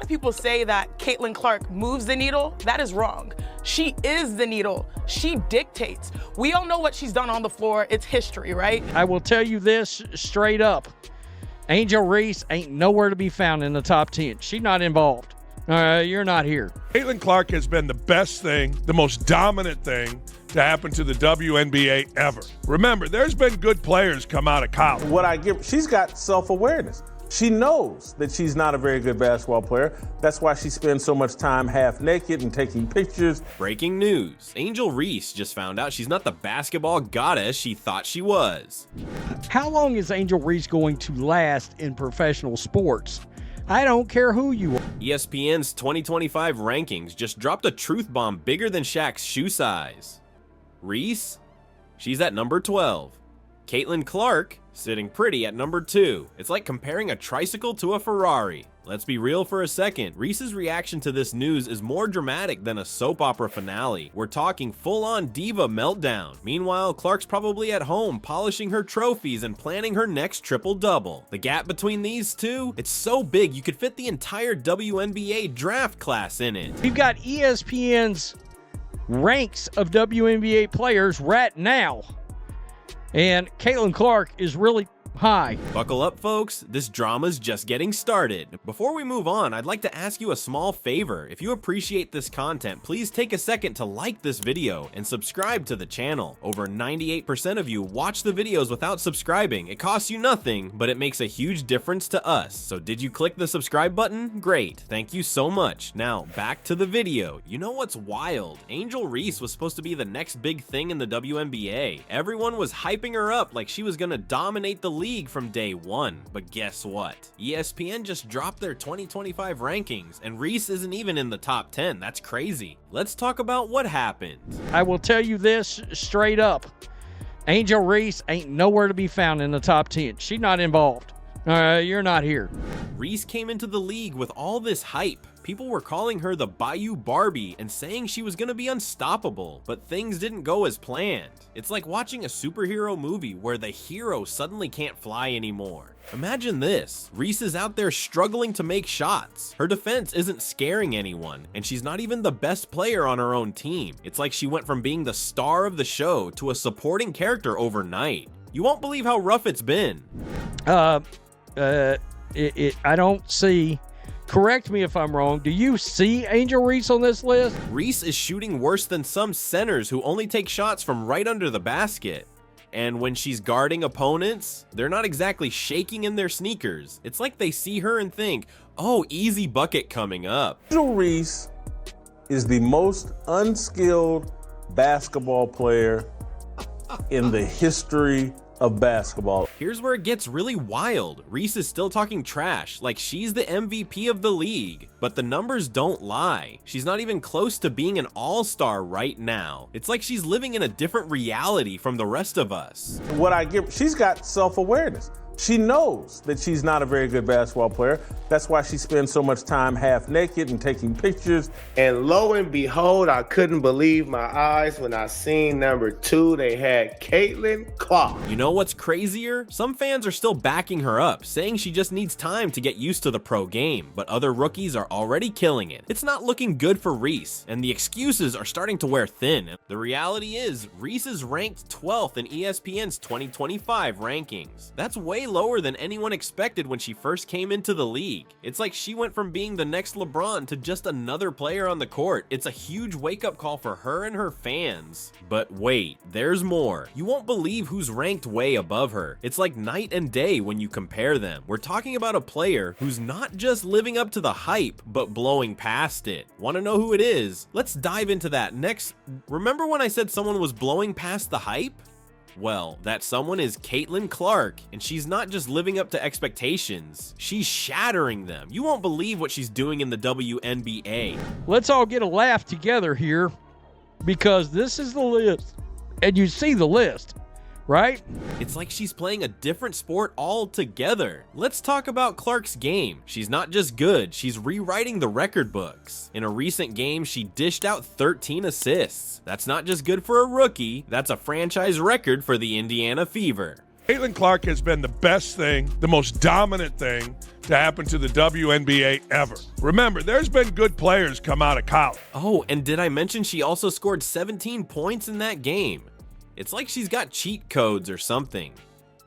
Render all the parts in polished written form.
lot of people say that Caitlin Clark moves the needle. That is wrong. She is the needle. She dictates. We all know what she's done on the floor. It's history, right? I will tell you this straight up. Angel Reese ain't nowhere to be found in the top 10. She's not involved. You're not here. Caitlin Clark has been the best thing, the most dominant thing to happen to the WNBA ever. Remember, there's been good players come out of college. What I give, she's got self-awareness. She knows that she's not a very good basketball player. That's why she spends so much time half naked and taking pictures. Breaking news. Angel Reese just found out she's not the basketball goddess she thought she was. How long is Angel Reese going to last in professional sports? I don't care who you are. ESPN's 2025 rankings just dropped a truth bomb bigger than Shaq's shoe size. Reese? She's at number 12. Caitlin Clark? Sitting pretty at number 2. It's like comparing a tricycle to a Ferrari. Let's be real for a second. Reese's reaction to this news is more dramatic than a soap opera finale. We're talking full-on diva meltdown. Meanwhile, Clark's probably at home polishing her trophies and planning her next triple-double. The gap between these two, it's so big you could fit the entire WNBA draft class in it. We've got ESPN's ranks of WNBA players right now. And Caitlin Clark is really high. Buckle up, folks. This drama's just getting started. Before we move on, I'd like to ask you a small favor. If you appreciate this content, please take a second to like this video and subscribe to the channel. Over 98% of you watch the videos without subscribing. It costs you nothing, but it makes a huge difference to us. So did you click the subscribe button? Great. Thank you so much. Now, back to the video. You know what's wild? Angel Reese was supposed to be the next big thing in the WNBA. Everyone was hyping her up like she was gonna dominate the league from day one, but guess what? ESPN just dropped their 2025 rankings, and Reese isn't even in the top 10. That's crazy. Let's talk about what happened. I will tell you this straight up. Angel Reese ain't nowhere to be found in the top 10. She's not involved. You're not here. Reese came into the league with all this hype. People were calling her the Bayou Barbie and saying she was gonna be unstoppable, but things didn't go as planned. It's like watching a superhero movie where the hero suddenly can't fly anymore. Imagine this. Reese is out there struggling to make shots. Her defense isn't scaring anyone, and she's not even the best player on her own team. It's like she went from being the star of the show to a supporting character overnight. You won't believe how rough it's been. I don't see. Correct me if I'm wrong. Do you see Angel Reese on this list? Reese is shooting worse than some centers who only take shots from right under the basket. And when she's guarding opponents, they're not exactly shaking in their sneakers. It's like they see her and think, oh, easy bucket coming up. Angel Reese is the most unskilled basketball player in the history of basketball. Here's where it gets really wild. Reese is still talking trash, like she's the MVP of the league. But the numbers don't lie. She's not even close to being an all-star right now. It's like she's living in a different reality from the rest of us. What I give, she's got self-awareness. She knows that she's not a very good basketball player. That's why she spends so much time half naked and taking pictures. And lo and behold, I couldn't believe my eyes when I seen number 2. They had Caitlin Clark. You know what's crazier? Some fans are still backing her up, saying she just needs time to get used to the pro game, but other rookies are already killing it. It's not looking good for Reese, and the excuses are starting to wear thin. The reality is, Reese is ranked 12th in ESPN's 2025 rankings. That's way lower than anyone expected when she first came into the league. It's like she went from being the next LeBron to just another player on the court. It's a huge wake-up call for her and her fans. But wait, there's more. You won't believe who's ranked way above her. It's like night and day when you compare them. We're talking about a player who's not just living up to the hype, but blowing past it. Want to know who it is? Let's dive into that next. Remember when I said someone was blowing past the hype? Well, that someone is Caitlin Clark, and she's not just living up to expectations, she's shattering them. You won't believe what she's doing in the WNBA. Let's all get a laugh together here, because this is the list, and you see the list, right? It's like she's playing a different sport altogether. Let's talk about Clark's game. She's not just good, she's rewriting the record books. In a recent game, she dished out 13 assists. That's not just good for a rookie, that's a franchise record for the Indiana Fever. Caitlin Clark has been the best thing, the most dominant thing to happen to the WNBA ever. Remember, there's been good players come out of college. Oh, and did I mention she also scored 17 points in that game? It's like she's got cheat codes or something.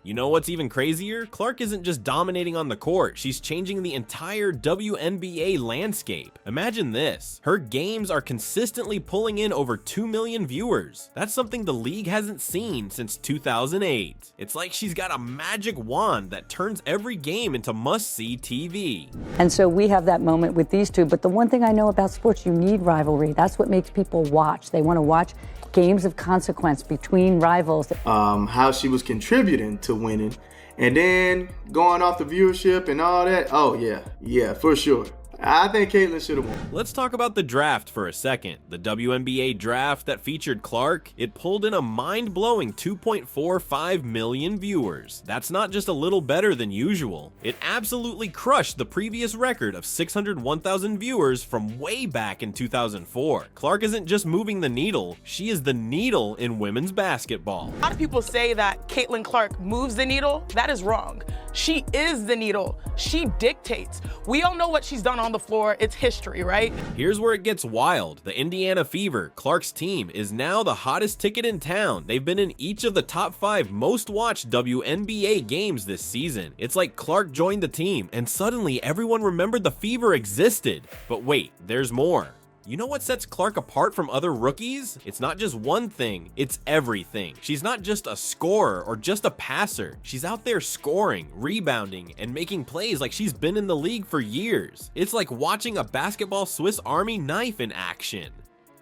You know what's even crazier? Clark isn't just dominating on the court, she's changing the entire WNBA landscape. Imagine this, her games are consistently pulling in over 2 million viewers. That's something the league hasn't seen since 2008. It's like she's got a magic wand that turns every game into must-see TV. And so we have that moment with these two, but the one thing I know about sports, you need rivalry. That's what makes people watch. They want to watch games of consequence between rivals. How she was contributing to winning, and then going off the viewership and all that. Oh yeah, for sure. I think Caitlin should have won. Let's talk about the draft for a second. The WNBA draft that featured Clark, it pulled in a mind-blowing 2.45 million viewers. That's not just a little better than usual. It absolutely crushed the previous record of 601,000 viewers from way back in 2004. Clark isn't just moving the needle, she is the needle in women's basketball. A lot of people say that Caitlin Clark moves the needle. That is wrong. She is the needle. She dictates. We all know what she's done on the floor. It's history, right? Here's where it gets wild. The Indiana Fever, Clark's team, is now the hottest ticket in town. They've been in each of the top 5 most watched WNBA games this season. It's like Clark joined the team and suddenly everyone remembered the Fever existed. But wait, there's more. You know what sets Clark apart from other rookies? It's not just one thing, it's everything. She's not just a scorer or just a passer. She's out there scoring, rebounding, and making plays like she's been in the league for years. It's like watching a basketball Swiss Army knife in action.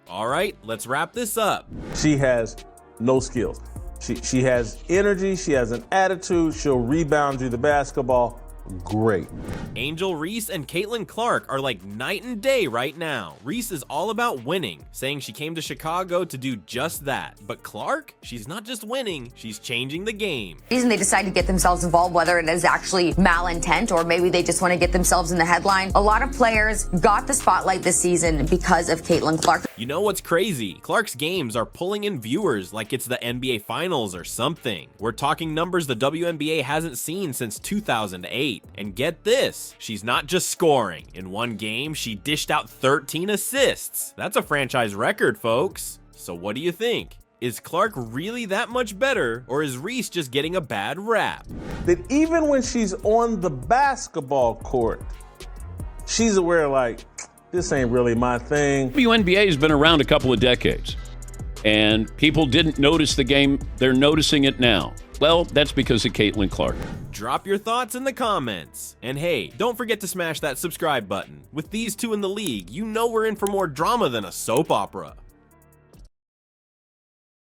All right, let's wrap this up. She has no skills. She has energy, she has an attitude, she'll rebound you the basketball. Great. Angel Reese and Caitlin Clark are like night and day right now. Reese is all about winning, saying she came to Chicago to do just that. But Clark, she's not just winning, she's changing the game. Reason they decide to get themselves involved, whether it is actually malintent or maybe they just want to get themselves in the headline. A lot of players got the spotlight this season because of Caitlin Clark. You know what's crazy? Clark's games are pulling in viewers like it's the NBA Finals or something. We're talking numbers the WNBA hasn't seen since 2008. And get this, she's not just scoring. In one game, she dished out 13 assists. That's a franchise record, folks. So what do you think? Is Clark really that much better, or is Reese just getting a bad rap? That even when she's on the basketball court, she's aware, like, this ain't really my thing. WNBA has been around a couple of decades, and people didn't notice the game. They're noticing it now. Well, that's because of Caitlin Clark. Drop your thoughts in the comments. And hey, don't forget to smash that subscribe button. With these two in the league, you know we're in for more drama than a soap opera.